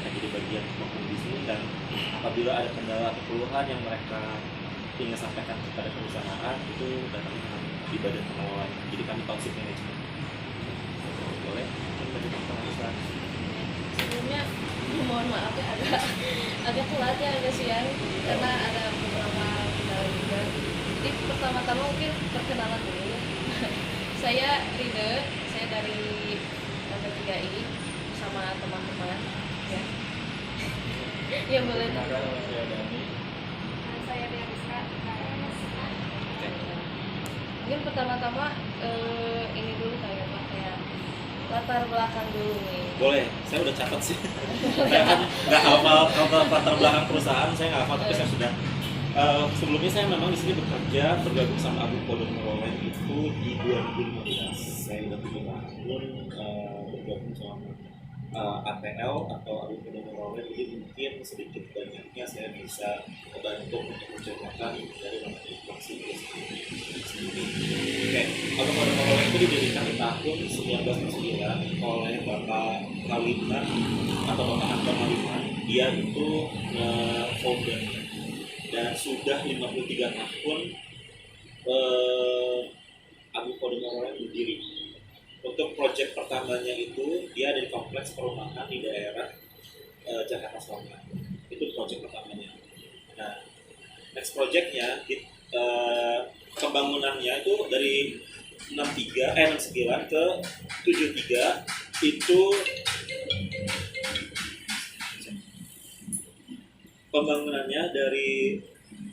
akan jadi bagian maupun di sini, dan apabila ada kendala atau keluhan yang mereka ingin sampaikan kepada perusahaan itu datangnya di badan pengelola. Jadi kami township management. Boleh mungkin dari perusahaan. Sebelumnya mohon maaf ya, agak telat ya, agak siang karena ada beberapa kendala juga. Jadi pertama-tama mungkin perkenalan dulu. Saya Ride, saya dari P3I sama teman-teman ya. Ya boleh. Saya Deriska. Mungkin pertama-tama ini dulu kayak latar belakang dulu nih. Boleh, saya udah catat sih. Saya kan nggak hafal latar belakang perusahaan, saya nggak hafal, tapi saya sudah. Sebelumnya saya memang di sini bekerja bergabung sama Agung Podomoro Land itu di 2015. Saya udah 7 tahun bergabung sama APL atau Agung Podomoro Land. Jadi mungkin sedikit banyaknya saya bisa membantu untuk menceritakan dari mana inflasi itu sendiri. Oke, Agung Podomoro Land itu didirikan di tahun 1909 oleh Bapak Kaliman atau Bapak Anton Kaliman. Dia itu founder, dan sudah 53 tahun Agung Podomoro Land berdiri. Untuk proyek pertamanya itu dia ada di kompleks perumahan di daerah Jakarta Selatan. Itu proyek pertamanya. Nah, next projectnya pembangunannya itu dari 69 ke 73 itu pembangunannya dari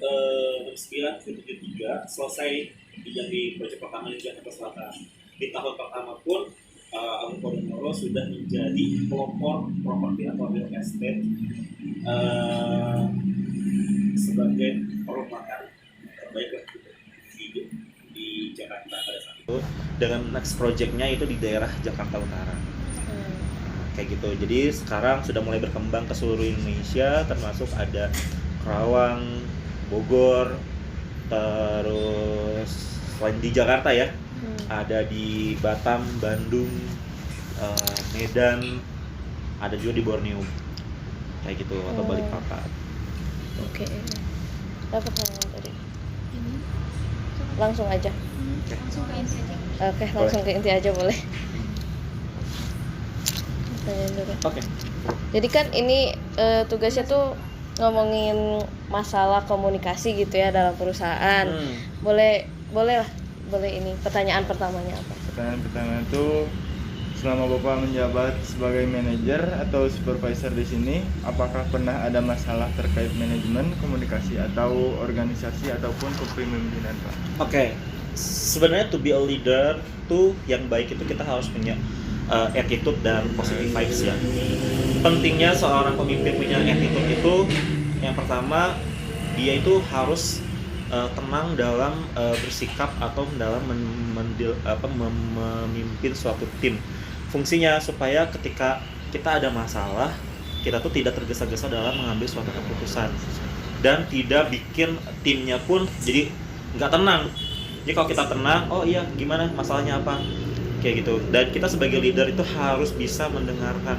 69 ke 73 selesai yang di proyek pertama di Jakarta Selatan. Di tahun pertama pun Agung Podomoro sudah menjadi pelopor properti atau real estate sebagai perumahan terbaik di Jakarta pada saat itu. Dengan next projectnya itu di daerah Jakarta Utara. Kayak gitu. Jadi sekarang sudah mulai berkembang ke seluruh Indonesia, termasuk ada Karawang, Bogor, terus selain di Jakarta ya, ada di Batam, Bandung, Medan, ada juga di Borneo, kayak gitu, atau Balikpapan. Oke. Apa pertanyaan tadi? Langsung aja. Langsung ke inti aja. Oke, langsung ke inti aja boleh. Tanya dulu. Oke. Jadi kan ini tugasnya tuh ngomongin masalah komunikasi gitu ya dalam perusahaan. Boleh lah. Boleh ini pertanyaan pertamanya apa? Pertanyaan pertama itu, selama Bapak menjabat sebagai manajer atau supervisor di sini, apakah pernah ada masalah terkait manajemen, komunikasi atau organisasi ataupun kepemimpinan, Pak? Oke. Sebenarnya to be a leader tuh yang baik itu kita harus punya attitude dan positive vibes ya. Pentingnya seorang pemimpin punya attitude itu yang pertama, dia itu harus tenang dalam bersikap atau dalam memimpin suatu tim. Fungsinya supaya ketika kita ada masalah, kita tuh tidak tergesa-gesa dalam mengambil suatu keputusan dan tidak bikin timnya pun jadi nggak tenang. Jadi kalau kita tenang, oh iya gimana masalahnya apa, kayak gitu. Dan kita sebagai leader itu harus bisa mendengarkan.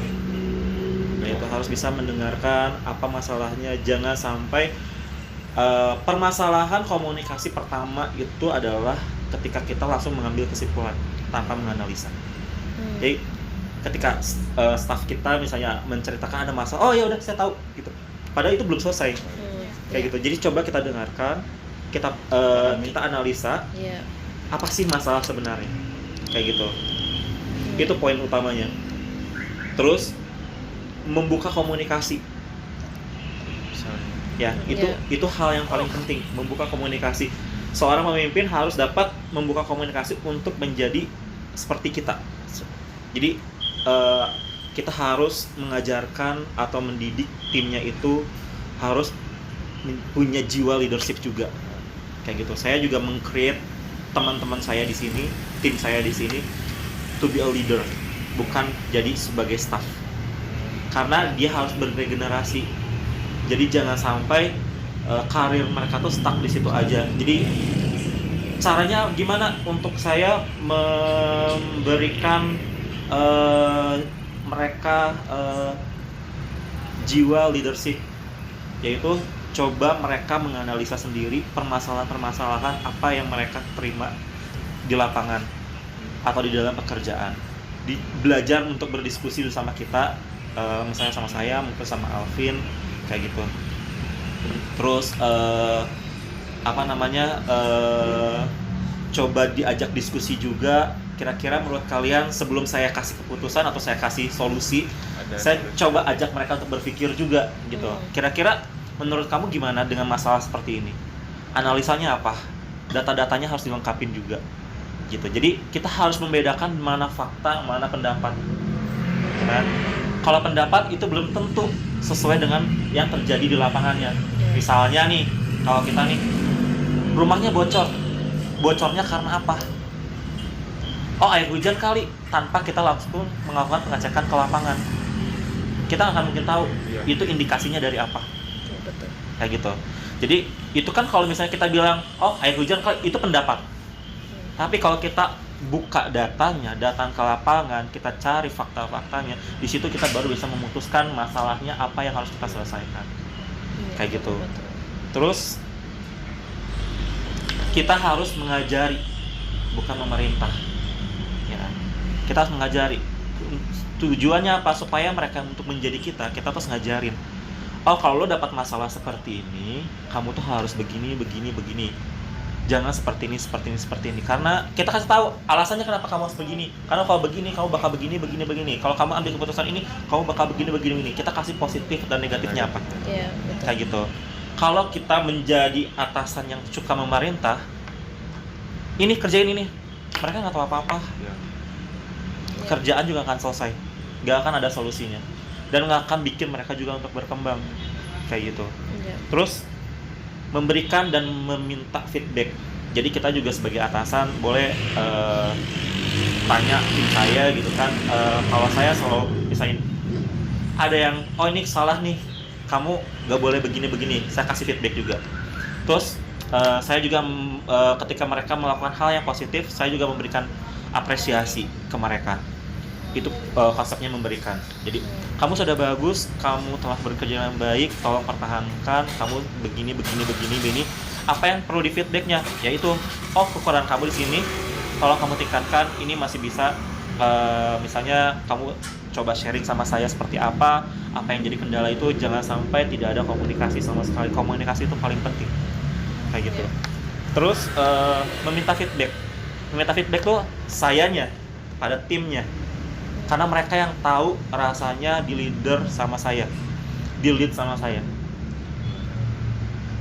Nah, itu harus bisa mendengarkan apa masalahnya. Jangan sampai permasalahan komunikasi pertama itu adalah ketika kita langsung mengambil kesimpulan tanpa menganalisa. Jadi ketika staff kita misalnya menceritakan ada masalah, oh ya udah saya tahu gitu. Padahal itu belum selesai. Kayak gitu. Jadi coba kita dengarkan, kita analisa. Apa sih masalah sebenarnya? Kayak gitu. Itu poin utamanya. Terus membuka komunikasi. Ya, itu hal yang paling penting, membuka komunikasi. Seorang pemimpin harus dapat membuka komunikasi untuk menjadi seperti kita. Jadi kita harus mengajarkan atau mendidik timnya itu harus punya jiwa leadership juga. Kayak gitu. Saya juga meng-create teman-teman saya di sini, tim saya di sini to be a leader, bukan jadi sebagai staff. Karena dia harus berregenerasi. Jadi jangan sampai karir mereka tuh stuck di situ aja. Jadi caranya gimana untuk saya memberikan mereka jiwa leadership, yaitu coba mereka menganalisa sendiri permasalahan-permasalahan apa yang mereka terima di lapangan atau di dalam pekerjaan. Belajar untuk berdiskusi sama kita, misalnya sama saya, mungkin sama Alvin, kayak gitu. Terus coba diajak diskusi juga. Kira-kira menurut kalian sebelum saya kasih keputusan atau saya kasih solusi, saya coba ajak mereka untuk berpikir juga gitu. Kira-kira menurut kamu gimana dengan masalah seperti ini? Analisanya apa? Data-datanya harus dilengkapin juga gitu. Jadi kita harus membedakan mana fakta, mana pendapat. Kan? Kalau pendapat itu belum tentu sesuai dengan yang terjadi di lapangannya. Misalnya nih, kalau kita nih rumahnya bocor. Bocornya karena apa? Oh, air hujan kali, tanpa kita langsung melakukan pengecekan ke lapangan. Kita akan mungkin tahu itu indikasinya dari apa. Betul. Kayak gitu. Jadi itu kan kalau misalnya kita bilang, oh air hujan kali, itu pendapat. Tapi kalau kita buka datanya, datang ke lapangan, kita cari fakta-faktanya, di situ kita baru bisa memutuskan masalahnya apa yang harus kita selesaikan. Kayak gitu. Betul. Terus kita harus mengajari, bukan memerintah. Ya, kita harus mengajari. Tujuannya apa? Supaya mereka untuk menjadi kita terus ngajarin. Oh, kalau lo dapat masalah seperti ini, kamu tuh harus begini. Jangan seperti ini. Karena kita kasih tahu alasannya kenapa kamu harus begini. Karena kalau begini, kamu bakal begini. Kalau kamu ambil keputusan ini, kamu bakal begini. Kita kasih positif dan negatifnya apa. Iya, betul. Kayak gitu. Kalau kita menjadi atasan yang suka memerintah, ini kerjain ini, mereka nggak tahu apa-apa. Kerjaan juga akan selesai, nggak akan ada solusinya, dan nggak akan bikin mereka juga untuk berkembang. Kayak gitu. Terus memberikan dan meminta feedback. Jadi kita juga sebagai atasan boleh tanya tim saya gitu kan. Kalau saya selalu misalnya ada yang ini salah nih, kamu nggak boleh begini. Saya kasih feedback juga. Terus saya juga ketika mereka melakukan hal yang positif, saya juga memberikan apresiasi ke mereka. Itu konsepnya memberikan. Jadi kamu sudah bagus, kamu telah bekerja dengan baik, tolong pertahankan, kamu begini. Apa yang perlu di feedbacknya? Yaitu, kekurangan kamu di sini, tolong kamu tingkatkan. Ini masih bisa, misalnya kamu coba sharing sama saya seperti apa yang jadi kendala itu. Jangan sampai tidak ada komunikasi sama sekali. Komunikasi itu paling penting. Kayak gitu. Terus meminta feedback tuh sayanya pada timnya. Karena mereka yang tahu rasanya di-lead sama saya.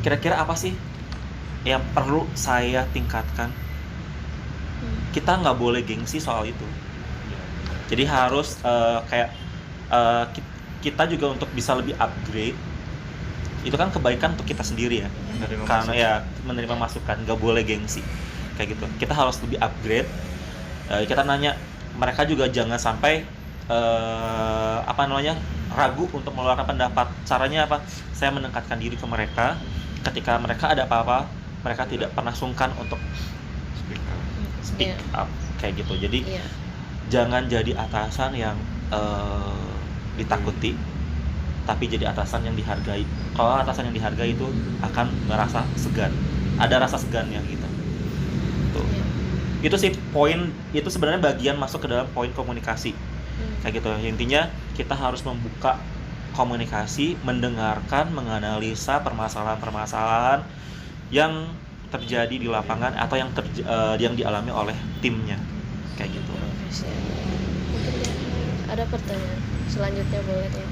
Kira-kira apa sih yang perlu saya tingkatkan? Kita nggak boleh gengsi soal itu. Jadi harus kita juga untuk bisa lebih upgrade. Itu kan kebaikan untuk kita sendiri ya. Karena ya menerima masukan, nggak boleh gengsi. Kayak gitu. Kita harus lebih upgrade. Kita nanya, mereka juga jangan sampai ragu untuk mengeluarkan pendapat. Caranya apa? Saya mendekatkan diri ke mereka. Ketika mereka ada apa-apa, mereka tidak pernah sungkan untuk speak up kayak gitu. Jadi jangan jadi atasan yang ditakuti, tapi jadi atasan yang dihargai. Kalau atasan yang dihargai itu akan merasa segan, ada rasa segannya gitu. Tuh. Itu sih poin, itu sebenarnya bagian masuk ke dalam poin komunikasi. Kayak gitu. Intinya kita harus membuka komunikasi, mendengarkan, menganalisa permasalahan-permasalahan yang terjadi di lapangan atau yang dialami oleh timnya. Kayak gitu. Mungkin ada pertanyaan selanjutnya, boleh ya?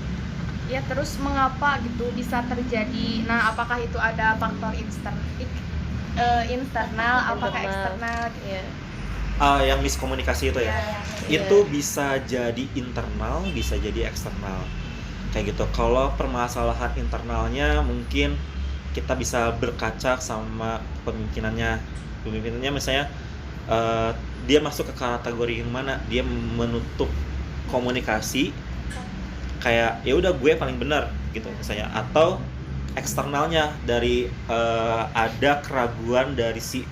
Ya, terus mengapa gitu bisa terjadi? Nah, apakah itu ada faktor internal, apakah eksternal gitu? Iya. Yang miskomunikasi itu ya. Itu bisa jadi internal, bisa jadi eksternal. Kayak gitu. Kalau permasalahan internalnya mungkin kita bisa berkaca sama pemimpinannya misalnya dia masuk ke kategori yang mana, dia menutup komunikasi kayak ya udah gue paling benar gitu misalnya, atau eksternalnya dari ada keraguan dari si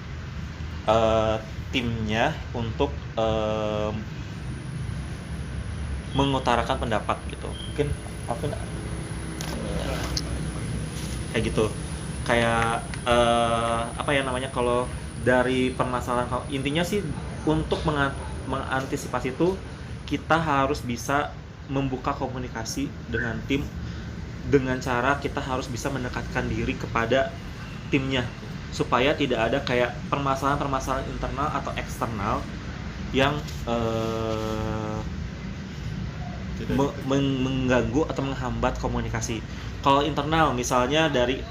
timnya untuk mengutarakan pendapat gitu. Mungkin kayak gitu. Kayak apa ya namanya, kalau dari permasalahan, intinya sih untuk mengantisipasi itu kita harus bisa membuka komunikasi dengan tim, dengan cara kita harus bisa mendekatkan diri kepada timnya supaya tidak ada kayak permasalahan-permasalahan internal atau eksternal yang mengganggu atau menghambat komunikasi. Kalau internal misalnya dari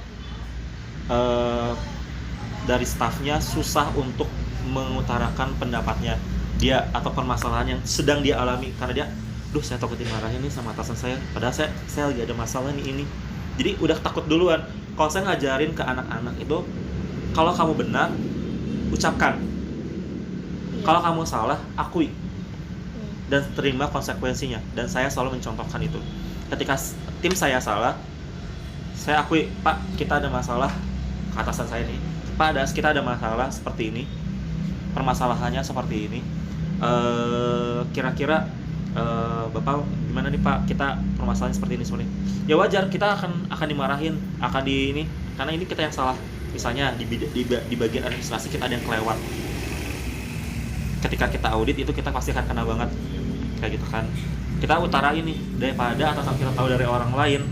staffnya susah untuk mengutarakan pendapatnya dia atau permasalahan yang sedang dia alami karena dia, saya takut dimarahin nih sama atasan saya, padahal saya lagi ada masalah nih ini. Jadi udah takut duluan. Kalau saya ngajarin ke anak-anak itu, kalau kamu benar ucapkan, kalau kamu salah akui dan terima konsekuensinya. Dan saya selalu mencontohkan itu. Ketika tim saya salah, saya akui, Pak, kita ada masalah ke atasan saya nih. Pak, kita ada masalah seperti ini, permasalahannya seperti ini. Kira-kira Bapak gimana nih Pak? Kita permasalahan seperti ini. Ya wajar, kita akan dimarahin, akan di ini, karena ini kita yang salah. Misalnya di bagian administrasi kita ada yang kelewat. Ketika kita audit itu kita pasti akan kena banget, kayak gitu kan. Kita utarain nih, daripada atasan kita tahu dari orang lain,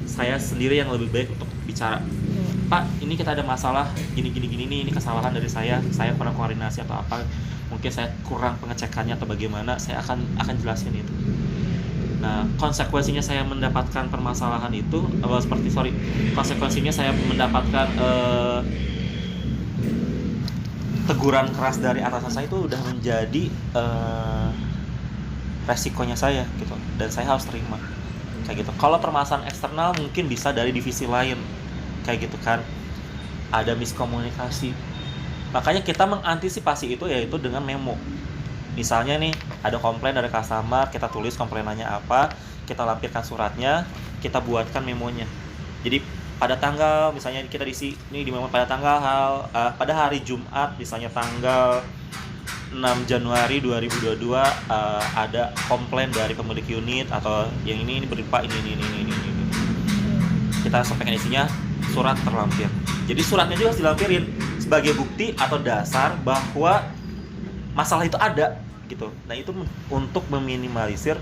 saya sendiri yang lebih baik untuk bicara. Pak, ini kita ada masalah gini nih, ini kesalahan dari saya kurang koordinasi atau apa, mungkin saya kurang pengecekannya atau bagaimana, saya akan jelasin itu. Nah, konsekuensinya saya mendapatkan permasalahan itu konsekuensinya saya mendapatkan teguran keras dari atasan saya, itu udah menjadi resikonya saya gitu, dan saya harus terima kayak gitu. Kalau permasalahan eksternal mungkin bisa dari divisi lain kayak gitu kan, ada miskomunikasi. Makanya kita mengantisipasi itu yaitu dengan memo. Misalnya nih ada komplain dari customer, kita tulis komplainannya apa, kita lampirkan suratnya, kita buatkan memonya. Jadi pada tanggal, misalnya kita di memo pada tanggal pada hari Jumat, misalnya tanggal 6 Januari 2022 ada komplain dari pemilik unit atau yang ini berupa ini. Kita sampaikan isinya, surat terlampir. Jadi suratnya juga harus dilampirin sebagai bukti atau dasar bahwa masalah itu ada gitu. Nah, itu untuk meminimalisir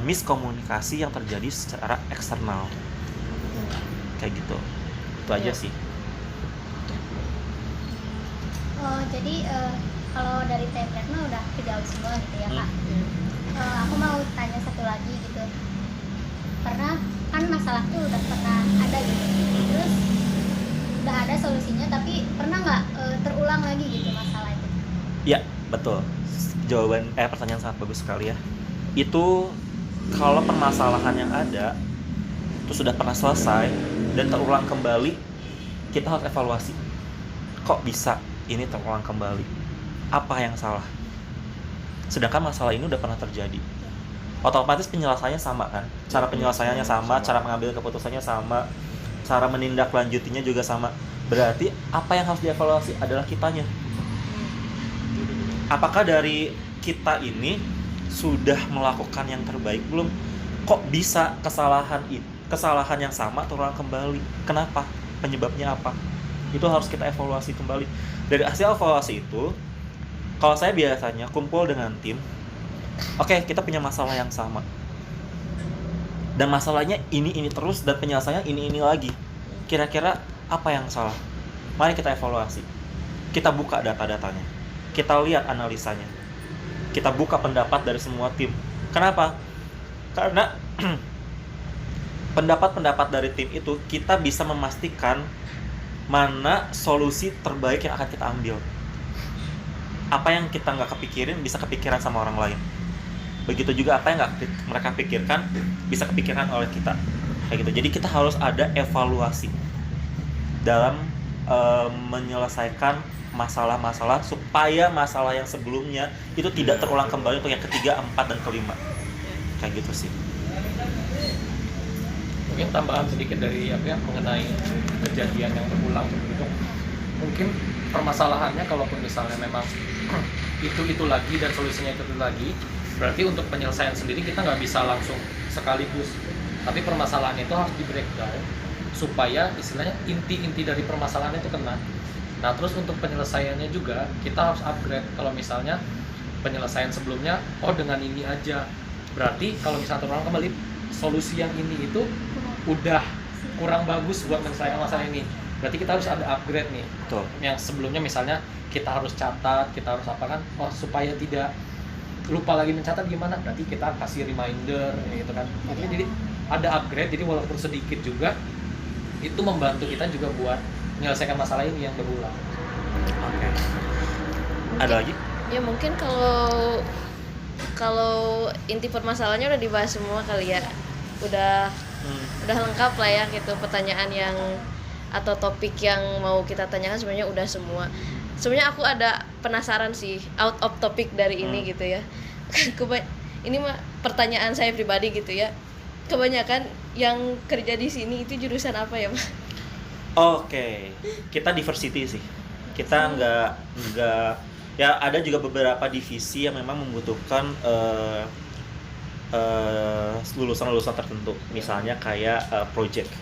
miskomunikasi yang terjadi secara eksternal. Kayak gitu. Itu aja sih. Oh, jadi kalau dari template mah udah kejauh semua gitu ya, Kak. Aku mau tanya satu lagi gitu. Karena kan masalah tuh udah pernah ada gitu. Terus udah ada solusinya, tapi pernah nggak terulang lagi gitu masalah itu? Ya, betul. Pertanyaan sangat bagus sekali ya. Itu kalau permasalahan yang ada itu sudah pernah selesai dan terulang kembali, kita harus evaluasi. Kok bisa ini terulang kembali? Apa yang salah? Sedangkan masalah ini udah pernah terjadi. Otomatis penyelesaiannya sama kan? Cara penyelesaiannya sama, cara mengambil keputusannya sama, cara menindaklanjutinya juga sama. Berarti apa yang harus dievaluasi adalah kitanya. Apakah dari kita ini sudah melakukan yang terbaik belum? Kok bisa kesalahan yang sama terulang kembali? Kenapa? Penyebabnya apa? Itu harus kita evaluasi kembali. Dari hasil evaluasi itu, kalau saya biasanya kumpul dengan tim, oke, kita punya masalah yang sama. Dan masalahnya ini terus, dan penyelesaiannya ini lagi. Kira-kira apa yang salah? Mari kita evaluasi. Kita buka data-datanya. Kita lihat analisanya. Kita buka pendapat dari semua tim. Kenapa? Karena pendapat-pendapat dari tim itu kita bisa memastikan mana solusi terbaik yang akan kita ambil. Apa yang kita nggak kepikirin bisa kepikiran sama orang lain. Begitu juga apa yang nggak mereka pikirkan bisa kepikiran oleh kita. Kayak gitu. Jadi kita harus ada evaluasi dalam menyelesaikan masalah-masalah supaya masalah yang sebelumnya itu tidak terulang kembali untuk yang ketiga, empat, dan kelima. Kayak gitu sih. Mungkin tambahan sedikit dari mengenai kejadian yang berulang begitu. Mungkin permasalahannya kalaupun misalnya memang itu lagi dan solusinya itu lagi, berarti untuk penyelesaian sendiri kita nggak bisa langsung sekaligus. Tapi permasalahan itu harus di breakdown supaya istilahnya inti-inti dari permasalahan itu kena. Nah terus untuk penyelesaiannya juga kita harus upgrade. Kalau misalnya penyelesaian sebelumnya dengan ini aja, berarti kalau misalnya terulang kembali solusi yang ini itu udah kurang bagus buat menyelesaikan masalah ini, berarti kita harus ada upgrade nih. Betul. Yang sebelumnya misalnya kita harus catat, kita harus apa kan, supaya tidak lupa lagi mencatat gimana, berarti kita kasih reminder gitu kan. Jadi ada upgrade, jadi walaupun sedikit juga itu membantu kita juga buat menyelesaikan masalah ini yang berulang. Oke. Ada lagi? Ya mungkin kalau inti permasalahannya udah dibahas semua kali ya, udah lengkap lah ya gitu, pertanyaan yang atau topik yang mau kita tanyakan sebenarnya udah semua. Sebenarnya aku ada penasaran sih, out of topic dari ini gitu ya. Ini mah pertanyaan saya pribadi gitu ya. Kebanyakan yang kerja di sini itu jurusan apa ya, Pak? Oke, kita diversity sih. Kita nggak ya, ada juga beberapa divisi yang memang membutuhkan lulusan-lulusan tertentu. Misalnya kayak project.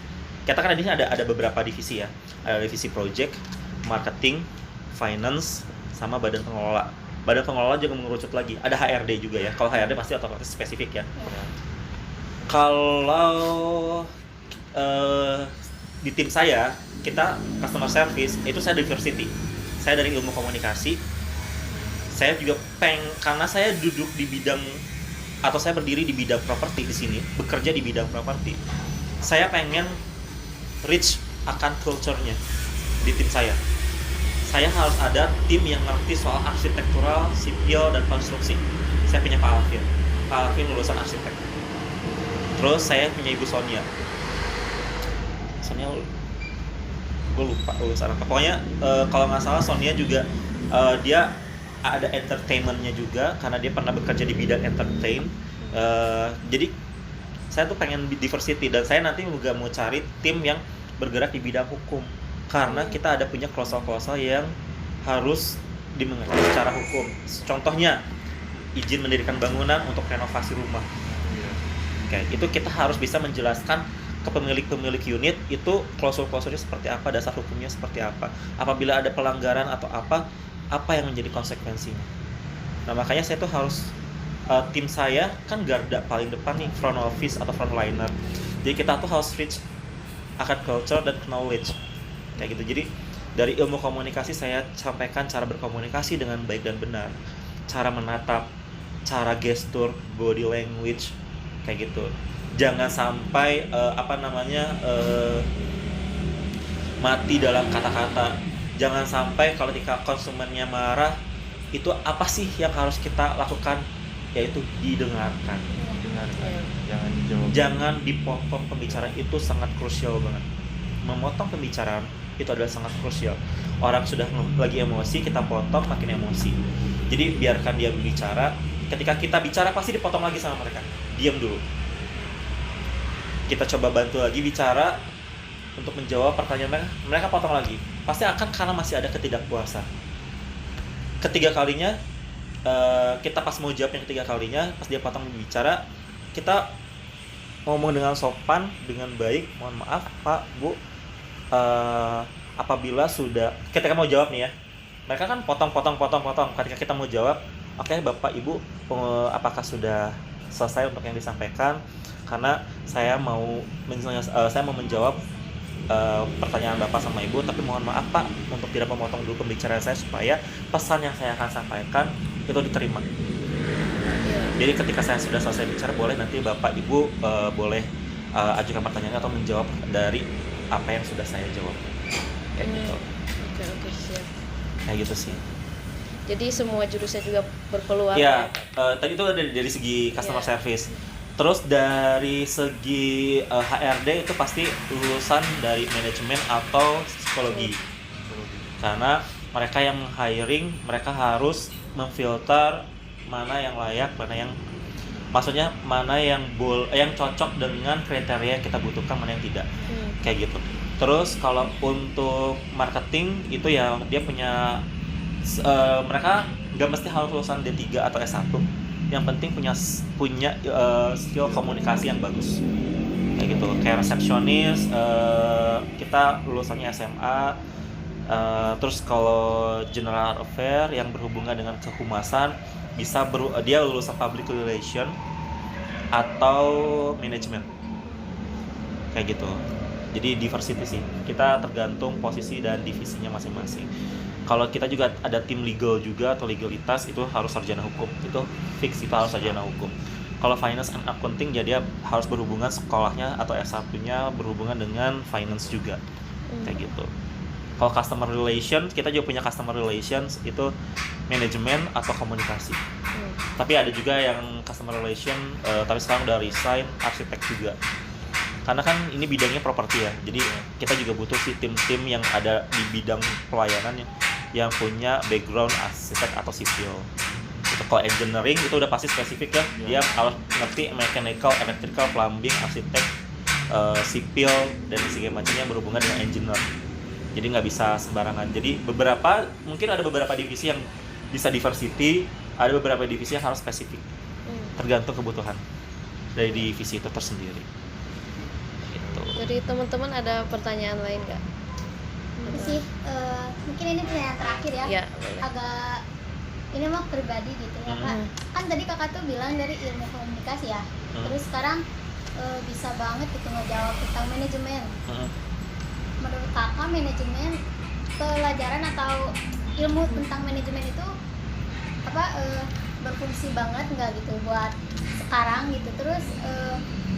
Kita kan di sini ada beberapa divisi ya. Ada divisi project, marketing, finance, sama badan pengelola. Badan pengelola juga mengerucut lagi. Ada HRD juga ya. Kalau HRD pasti otomatis spesifik ya. Kalau di tim saya, kita customer service, itu saya diversity. Saya dari ilmu komunikasi. Saya juga karena saya duduk di bidang atau saya berdiri di bidang properti di sini, bekerja di bidang properti. Saya pengen reach akan culture-nya di tim saya. Saya harus ada tim yang ngerti soal arsitektural, sipil, dan konstruksi. Saya punya Pak Alvin. Pak Alvin lulusan arsitek. Terus saya punya Ibu Sonia. Sonia, gue lupa lulusan apa. Pokoknya kalau nggak salah Sonia juga dia ada entertainment-nya juga karena dia pernah bekerja di bidang entertain. Jadi saya tuh pengen diversity, dan saya nanti juga mau cari tim yang bergerak di bidang hukum karena kita ada punya klausel-klausel yang harus dimengerti secara hukum. Contohnya izin mendirikan bangunan untuk renovasi rumah. Oke, itu kita harus bisa menjelaskan ke pemilik unit itu klausul-klausulnya seperti apa, dasar hukumnya seperti apa. Apabila ada pelanggaran atau apa yang menjadi konsekuensinya. Nah, makanya saya tuh harus tim saya kan garda paling depan nih, front office atau frontliner. Jadi kita tuh harus reach akan culture dan knowledge kayak gitu. Jadi dari ilmu komunikasi saya sampaikan cara berkomunikasi dengan baik dan benar, cara menatap, cara gestur, body language kayak gitu. Jangan sampai mati dalam kata-kata. Jangan sampai kalau ketika konsumennya marah, itu apa sih yang harus kita lakukan? Yaitu didengarkan. Jangan dijawab. Jangan dipotong pembicaraan, itu sangat krusial banget. Memotong pembicaraan itu adalah sangat krusial. Orang sudah lagi emosi, kita potong makin emosi. Jadi biarkan dia berbicara. Ketika kita bicara pasti dipotong lagi sama mereka. Diam dulu. Kita coba bantu lagi bicara untuk menjawab pertanyaan mereka potong lagi. Pasti akan, karena masih ada ketidakpuasan. Ketiga kalinya kita pas mau jawab yang ketiga kalinya, pas dia potong bicara, kita ngomong dengan sopan, dengan baik. Mohon maaf Pak, Bu, apabila sudah ketika mau jawab nih ya, mereka kan potong. Ketika kita mau jawab, oke, Bapak Ibu, apakah sudah selesai untuk yang disampaikan? Karena saya mau menjawab pertanyaan Bapak sama Ibu, tapi mohon maaf Pak untuk tidak memotong dulu pembicaraan saya supaya pesan yang saya akan sampaikan itu diterima. Jadi ketika saya sudah selesai bicara, boleh nanti Bapak Ibu boleh ajukan pertanyaan atau menjawab dari apa yang sudah saya jawab. Kayak gitu. Oke, siap. Kayak gitu sih. Jadi semua jurusan juga berpeluang. Ya, tadi itu dari segi customer service. Terus dari segi HRD itu pasti lulusan dari manajemen atau psikologi. Karena mereka yang hiring, mereka harus memfilter mana yang layak, mana yang cocok dengan kriteria yang kita butuhkan, mana yang tidak. Kayak gitu. Terus kalau untuk marketing itu ya dia punya mereka nggak mesti harus lulusan D3 atau S1. Yang penting punya skill komunikasi yang bagus. kayak gitu. Kayak resepsionis, kita lulusannya SMA. Terus kalau general affair yang berhubungan dengan kehumasan dia lulusan public relation atau manajemen kayak gitu. Jadi diversity sih, kita tergantung posisi dan divisinya masing-masing. Kalau kita juga ada tim legal juga atau legalitas, itu harus sarjana hukum, itu fix, itu harus sarjana hukum. Kalau finance and accounting, jadi dia harus berhubungan sekolahnya atau S1-nya berhubungan dengan finance juga kayak gitu. Kalau customer relations, kita juga punya customer relations, itu manajemen atau komunikasi. Tapi ada juga yang customer relation, tapi sekarang udah resign, arsitek juga. Karena kan ini bidangnya properti ya, jadi kita juga butuh sih tim-tim yang ada di bidang pelayanan yang punya background arsitek atau sipil. Itu kalau engineering itu udah pasti spesifik ya, dia harus ngerti mechanical, electrical, plumbing, arsitek, sipil dan segala macamnya yang berhubungan dengan engineer. Jadi nggak bisa sembarangan. Jadi mungkin ada beberapa divisi yang bisa diversity, ada beberapa divisi yang harus spesifik, tergantung kebutuhan dari divisi itu tersendiri. Gitu. Jadi teman-teman ada pertanyaan lain nggak? Itu sih mungkin ini pertanyaan terakhir ya. Ya, boleh. Agak ini mah pribadi gitu ya Kak. Kan tadi Kakak tuh bilang dari ilmu komunikasi ya. Terus sekarang bisa banget gitu ngejawab tentang manajemen. Menurut Kakak manajemen, pelajaran atau ilmu tentang manajemen itu berfungsi banget nggak gitu buat sekarang gitu? Terus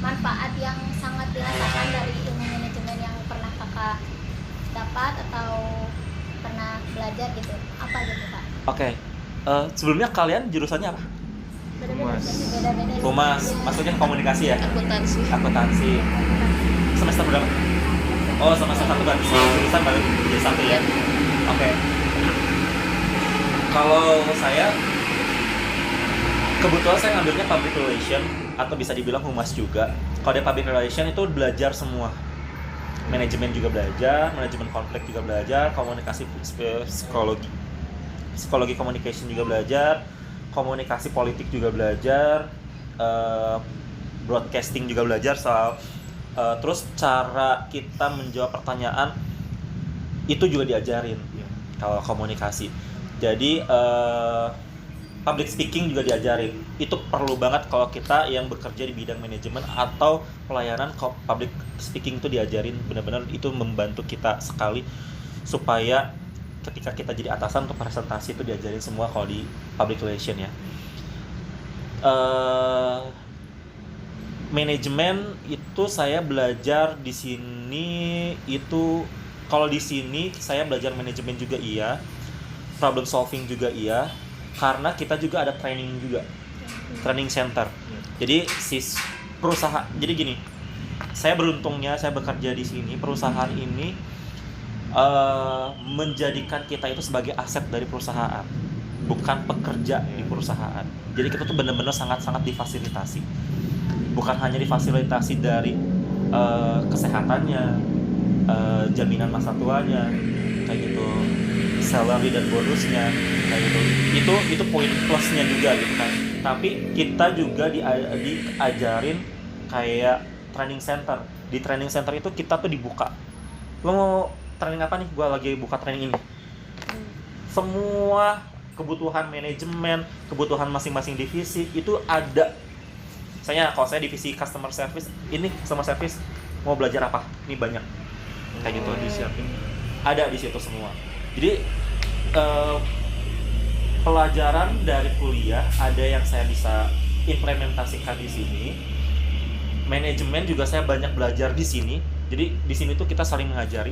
manfaat yang sangat dirasakan dari ilmu manajemen yang pernah Kakak dapat atau pernah belajar gitu, apa gitu Kak? Oke. Sebelumnya kalian jurusannya apa? Humas. Beda-beda sih. Humas, maksudnya komunikasi ya? Akuntansi. Semester berapa? Oh, semester 1 berarti jurusan baru jadi 1 ya? Oke. Kalau saya kebetulan saya ngambilnya public relation atau bisa dibilang humas juga. Kalau di public relation itu belajar semua. Manajemen juga belajar, manajemen konflik juga belajar, komunikasi psikologi communication juga belajar, komunikasi politik juga belajar, broadcasting juga belajar soal terus cara kita menjawab pertanyaan itu juga diajarin kalau komunikasi. Jadi public speaking juga diajarin. Itu perlu banget kalau kita yang bekerja di bidang manajemen atau pelayanan. Public speaking itu diajarin, benar-benar itu membantu kita sekali supaya ketika kita jadi atasan untuk presentasi itu diajarin semua kalau di public relation ya. Manajemen itu saya belajar di sini itu, kalau di sini saya belajar manajemen juga iya, problem solving juga iya, karena kita juga ada training juga, training center. Jadi perusahaan, jadi gini, saya beruntungnya saya bekerja di sini, perusahaan ini menjadikan kita itu sebagai aset dari perusahaan, bukan pekerja di perusahaan. Jadi kita tuh benar-benar sangat-sangat difasilitasi. Bukan hanya difasilitasi dari kesehatannya, jaminan masa tuanya, kayak gitu, salary dan bonusnya, kayak gitu. Itu poin plusnya juga gitu kan. Tapi kita juga diajarin kayak training center. Di training center itu kita tuh dibuka. Lo mau training apa nih? Gua lagi buka training ini. Semua kebutuhan manajemen, kebutuhan masing-masing divisi itu ada. Kalau saya divisi customer service, ini customer service mau belajar apa? Ini banyak. Kayak gitu disiapin. Ada di situ semua. Jadi pelajaran dari kuliah ada yang saya bisa implementasikan di sini. Manajemen juga saya banyak belajar di sini. Jadi di sini tuh kita saling mengajari.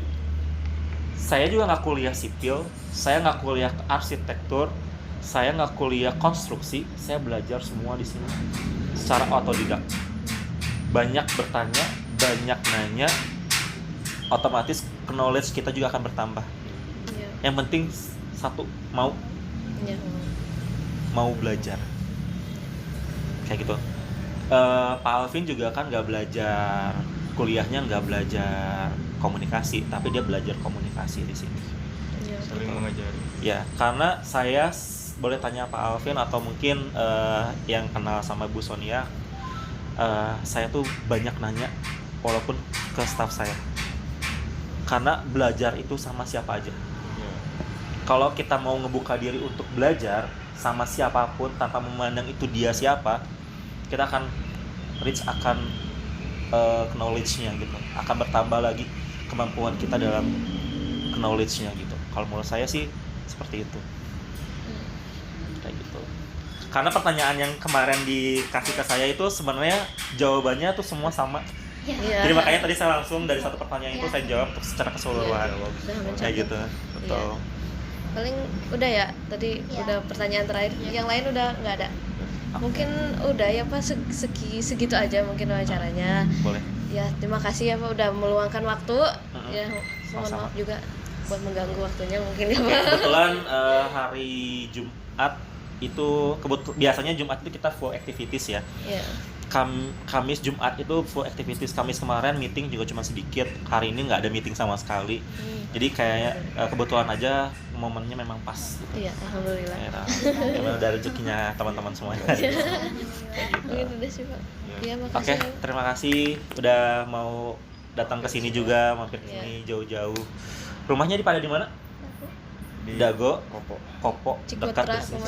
Saya juga nggak kuliah sipil, saya nggak kuliah arsitektur, saya nggak kuliah konstruksi, saya belajar semua di sini secara otodidak. Banyak bertanya, banyak nanya, otomatis knowledge kita juga akan bertambah. Yang penting satu, mau belajar, kayak gitu. Pak Alvin juga kan nggak belajar, kuliahnya nggak belajar komunikasi, tapi dia belajar komunikasi di sini. Saling mengajari. Ya, karena saya boleh tanya Pak Alvin atau mungkin yang kenal sama Bu Sonia, saya tuh banyak nanya walaupun ke staff saya. Karena belajar itu sama siapa aja. Kalau kita mau ngebuka diri untuk belajar sama siapapun tanpa memandang itu dia siapa, kita akan reach akan knowledge-nya gitu, akan bertambah lagi kemampuan kita dalam knowledge-nya gitu. Kalau menurut saya sih seperti itu, kayak gitu. Karena pertanyaan yang kemarin dikasih ke saya itu sebenarnya jawabannya tuh semua sama. Iya. Jadi makanya tadi saya langsung dari satu pertanyaan itu saya jawab untuk secara keseluruhan, kayak gitu, betul. Paling udah ya tadi Iya. udah pertanyaan terakhir. Yang lain udah nggak ada. Mungkin udah ya Pak, segitu aja mungkin wawancaranya. Boleh. Ya terima kasih ya Pak udah meluangkan waktu. Ya mohon Sama-sama. maaf juga buat mengganggu waktunya mungkin ya Pak. Kebetulan hari Jumat itu biasanya Jumat itu kita full activities ya. Ya. Kamis Jumat itu full activities. Kamis kemarin meeting juga cuma sedikit. Hari ini nggak ada meeting sama sekali. Jadi kayak kebetulan aja momennya memang pas gitu. Iya, alhamdulillah. Emang udah rezekinya teman-teman semuanya. Kayak gitu. Mungkin udah sih Pak. Iya Oke, makasih. ya. terima kasih udah mau datang ke sini juga, mampir ke sini jauh-jauh. Rumahnya pada di mana? Dago, Kopo, dekat Cikutra, di sini. sama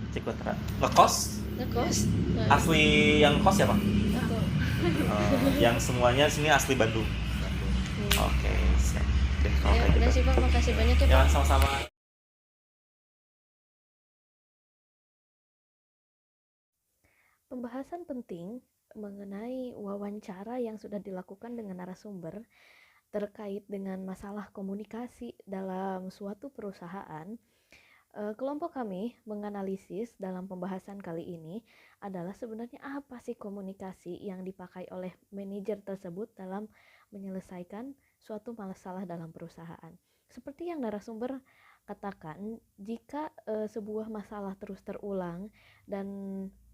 Cikutra. Ngekos? Ngekos. Asli yang kos ya, Pak? Aku. Yang semuanya sini asli Bandung. Oke, siap. Deh, kalau Ya kayak udah gitu. sih Pak, makasih banyak ya Ya, Pak. sama-sama. Pembahasan penting mengenai wawancara yang sudah dilakukan dengan narasumber terkait dengan masalah komunikasi dalam suatu perusahaan. Kelompok kami menganalisis dalam pembahasan kali ini adalah sebenarnya apa sih komunikasi yang dipakai oleh manajer tersebut dalam menyelesaikan suatu masalah dalam perusahaan. Seperti yang narasumber katakan, jika sebuah masalah terus terulang dan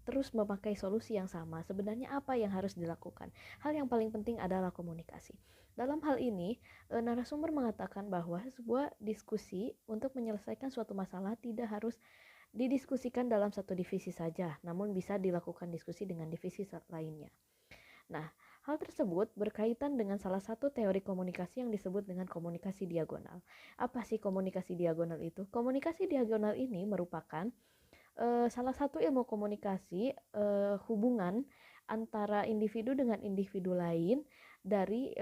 terus memakai solusi yang sama, sebenarnya apa yang harus dilakukan? Hal yang paling penting adalah komunikasi. Dalam hal ini, narasumber mengatakan bahwa sebuah diskusi untuk menyelesaikan suatu masalah tidak harus didiskusikan dalam satu divisi saja, namun bisa dilakukan diskusi dengan divisi lainnya. Nah, hal tersebut berkaitan dengan salah satu teori komunikasi yang disebut dengan komunikasi diagonal. Apa sih komunikasi diagonal itu? Komunikasi diagonal ini merupakan salah satu ilmu komunikasi hubungan antara individu dengan individu lain dari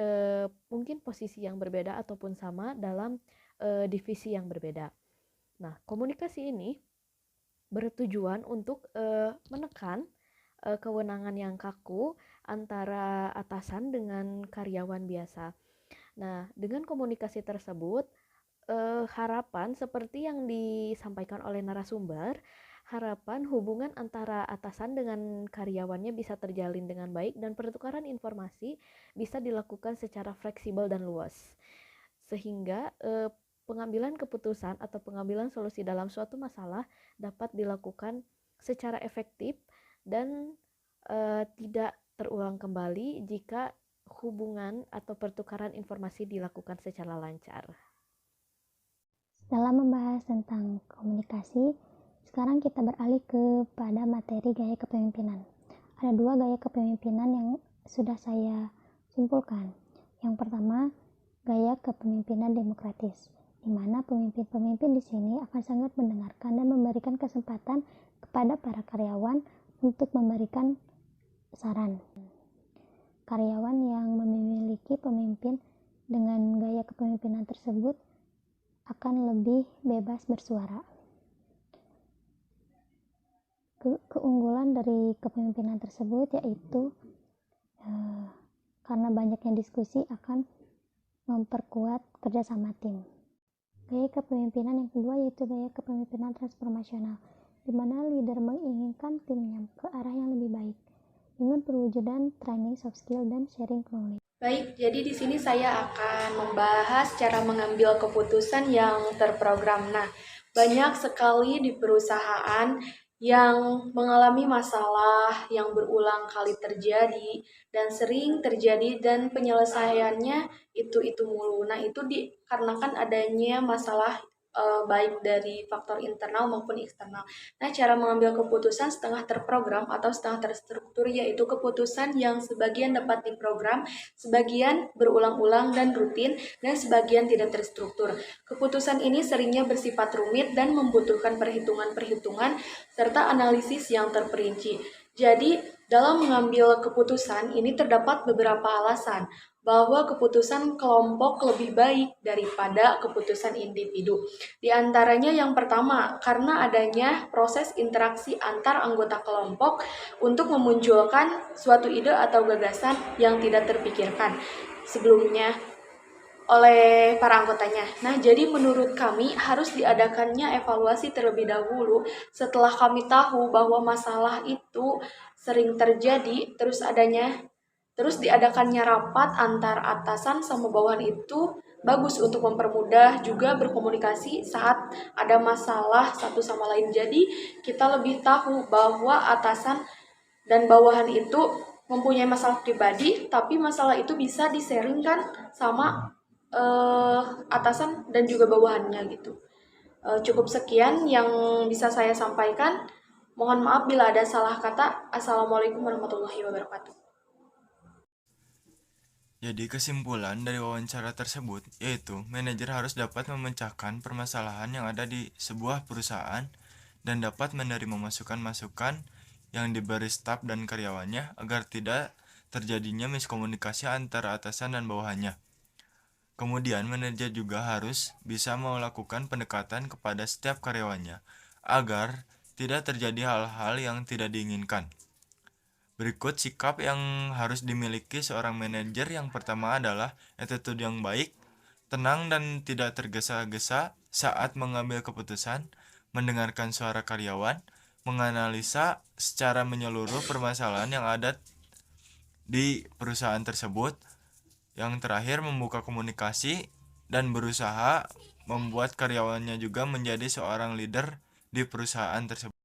mungkin posisi yang berbeda ataupun sama dalam divisi yang berbeda. Nah, komunikasi ini bertujuan untuk menekan kewenangan yang kaku antara atasan dengan karyawan biasa. Nah, dengan komunikasi tersebut, harapan seperti yang disampaikan oleh narasumber, harapan hubungan antara atasan dengan karyawannya bisa terjalin dengan baik dan pertukaran informasi bisa dilakukan secara fleksibel dan luas. Sehingga pengambilan keputusan atau pengambilan solusi dalam suatu masalah dapat dilakukan secara efektif dan tidak terulang kembali jika hubungan atau pertukaran informasi dilakukan secara lancar. Setelah membahas tentang komunikasi, sekarang kita beralih kepada materi gaya kepemimpinan. Ada 2 gaya kepemimpinan yang sudah saya simpulkan. Yang pertama, gaya kepemimpinan demokratis, di mana pemimpin-pemimpin di sini akan sangat mendengarkan dan memberikan kesempatan kepada para karyawan untuk memberikan saran. Karyawan yang memiliki pemimpin dengan gaya kepemimpinan tersebut akan lebih bebas bersuara. Keunggulan dari kepemimpinan tersebut yaitu karena banyaknya diskusi akan memperkuat kerjasama tim. Gaya kepemimpinan yang kedua yaitu gaya kepemimpinan transformasional, di mana leader menginginkan timnya ke arah yang lebih baik dengan perwujudan training soft skill dan sharing knowledge. Baik, jadi di sini saya akan membahas cara mengambil keputusan yang terprogram. Nah, banyak sekali di perusahaan yang mengalami masalah yang berulang kali terjadi dan sering terjadi dan penyelesaiannya itu mulu. Nah, itu dikarenakan adanya masalah baik dari faktor internal maupun eksternal. Nah, cara mengambil keputusan setengah terprogram atau setengah terstruktur yaitu keputusan yang sebagian dapat diprogram, sebagian berulang-ulang dan rutin, dan sebagian tidak terstruktur. Keputusan ini seringnya bersifat rumit dan membutuhkan perhitungan-perhitungan serta analisis yang terperinci. Jadi, dalam mengambil keputusan ini terdapat beberapa alasan bahwa keputusan kelompok lebih baik daripada keputusan individu. Di antaranya yang pertama, karena adanya proses interaksi antar anggota kelompok untuk memunculkan suatu ide atau gagasan yang tidak terpikirkan sebelumnya oleh para anggotanya. Nah, jadi menurut kami harus diadakannya evaluasi terlebih dahulu setelah kami tahu bahwa masalah itu sering terjadi, terus diadakannya rapat antar atasan sama bawahan itu bagus untuk mempermudah juga berkomunikasi saat ada masalah satu sama lain. Jadi kita lebih tahu bahwa atasan dan bawahan itu mempunyai masalah pribadi, tapi masalah itu bisa di-sharingkan sama atasan dan juga bawahannya gitu. Cukup sekian yang bisa saya sampaikan. Mohon maaf bila ada salah kata. Assalamualaikum warahmatullahi wabarakatuh. Jadi kesimpulan dari wawancara tersebut yaitu manajer harus dapat memecahkan permasalahan yang ada di sebuah perusahaan dan dapat menerima masukan-masukan yang diberi staf dan karyawannya agar tidak terjadinya miskomunikasi antara atasan dan bawahannya. Kemudian manajer juga harus bisa melakukan pendekatan kepada setiap karyawannya agar tidak terjadi hal-hal yang tidak diinginkan. Berikut sikap yang harus dimiliki seorang manajer. Yang pertama adalah attitude yang baik, tenang dan tidak tergesa-gesa saat mengambil keputusan, mendengarkan suara karyawan, menganalisa secara menyeluruh permasalahan yang ada di perusahaan tersebut. Yang terakhir, membuka komunikasi dan berusaha membuat karyawannya juga menjadi seorang leader di perusahaan tersebut.